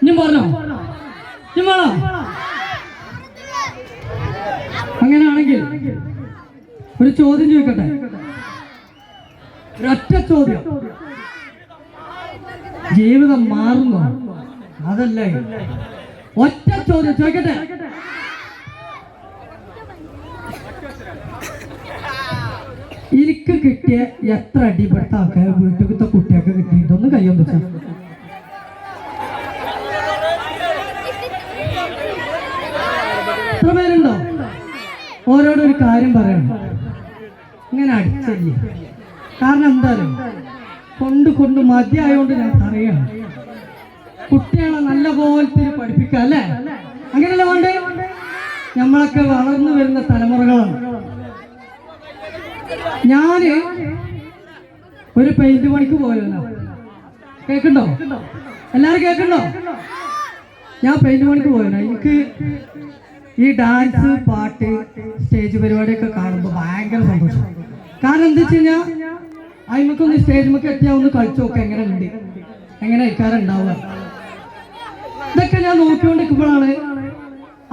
ഇനി പറഞ്ഞോ, ഇനി വേണോ? അങ്ങനെയാണെങ്കിൽ ഒരു ചോദ്യം ചോദിക്കട്ടെ, ഒരൊറ്റ ചോദ്യം. ജീവിതം മാറുന്നോ? അതല്ല, ഒറ്റ ചോദ്യം ചോദിക്കട്ടെ. എനിക്ക് കിട്ടിയ എത്ര അടിപ്പെട്ട ആൾക്കാർ വീട്ടിലത്തെ കുട്ടിയൊക്കെ കിട്ടിയിട്ടൊന്ന് കയ്യൊന്ന് വെച്ചാൽ എത്ര പേരുണ്ടോ? ഓരോടൊരു കാര്യം പറയണം, ഇങ്ങനെ അടിച്ചല്ലേ. കാരണം എന്തായാലും കൊണ്ട് മതിയായോണ്ട് ഞാൻ പറയണം, കുട്ടികളെ നല്ല പോലത്തെ പഠിപ്പിക്കുക അല്ലേ? അങ്ങനെയല്ല വേണ്ടേ? നമ്മളൊക്കെ വളർന്നു വരുന്ന തലമുറകളാണ്. ഞാന് ഒരു പെയിന്റ് പണിക്ക് പോയല്ലോ, കേൾക്കണ്ടോ? എല്ലാരും കേൾക്കണ്ടോ? ഞാൻ പെയിന്റ് പണിക്ക് പോയല്ലോ. എനിക്ക് ഈ ഡാൻസ്, പാട്ട്, സ്റ്റേജ് പരിപാടിയൊക്കെ കാണുമ്പോൾ ഭയങ്കര സന്തോഷം. കാരണം എന്താ വെച്ച് കഴിഞ്ഞാൽ അതിമക്കൊന്ന് സ്റ്റേജിമൊക്കെ എത്തിയാൽ ഒന്ന് കളിച്ചു നോക്കാം എങ്ങനെ ഉണ്ട്, എങ്ങനെ ഇക്കാരുണ്ടാവുക. ഇതൊക്കെ ഞാൻ നോക്കിക്കൊണ്ടിരിക്കുമ്പോഴാണ്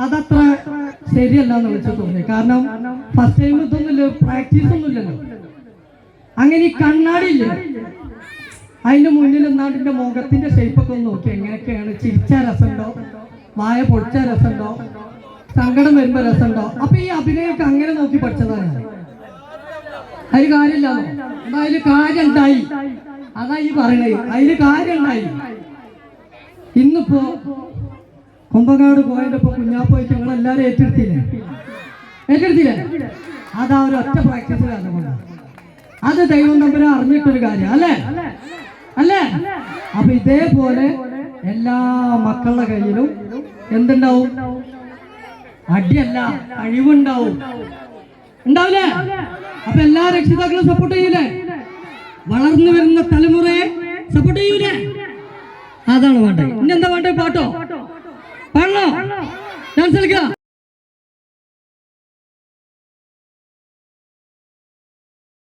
അതത്ര ശരിയല്ല എന്ന് വിളിച്ചു തോന്നി. കാരണം ഫസ്റ്റ് ടൈം ഇതൊന്നുമില്ല, പ്രാക്ടീസ് ഒന്നുമില്ലല്ലോ. അങ്ങനെ ഈ കണ്ണാടി ഇല്ലേ, അതിന്റെ മുന്നിൽ എന്നാണ്ട് എന്റെ മുഖത്തിന്റെ ഷേപ്പൊക്കെ ഒന്ന് നോക്കി എങ്ങനെയൊക്കെയാണ്. ചിരിച്ച രസമുണ്ടോ, വായ പൊളിച്ച രസമുണ്ടോ, സങ്കടം വരുമ്പോ രസമുണ്ടോ? അപ്പൊ ഈ അഭിനയൊക്കെ അങ്ങനെ നോക്കി പഠിച്ചതാണ്. അതിൽ കാര്യമില്ല, അതില് കാര്യം ഉണ്ടായി. അതാ ഈ പറയണേ, അതില് കാര്യം ഉണ്ടായി. ഇന്നിപ്പോ കുമ്പങ്ങാട് പോയപ്പോ കുഞ്ഞാപ്പോയിട്ട് ഞങ്ങളെല്ലാരും ഏറ്റെടുത്തില്ലേ? അതാ ഒരു ഒറ്റ പ്രാക്ടീസ് കാരണം. അത് ദൈവം തമ്പുരാൻ അറിഞ്ഞിട്ടൊരു കാര്യം അല്ലേ? അപ്പൊ ഇതേപോലെ എല്ലാ മക്കളുടെ കയ്യിലും എന്തുണ്ടാവും? അടിയല്ല, കഴിവുണ്ടാവും. ഉണ്ടാവില്ലേ? അപ്പൊ എല്ലാ രക്ഷിതാക്കളും സപ്പോർട്ട് ചെയ്യൂലേ? വളർന്നു വരുന്ന തലമുറയെ സപ്പോർട്ട് ചെയ്യൂലേ? അതാണ് വേണ്ടത്. ഇനി എന്താ വേണ്ടത്? പാട്ടോ പാടണോ? ഡാൻസ് കളിക്കാം.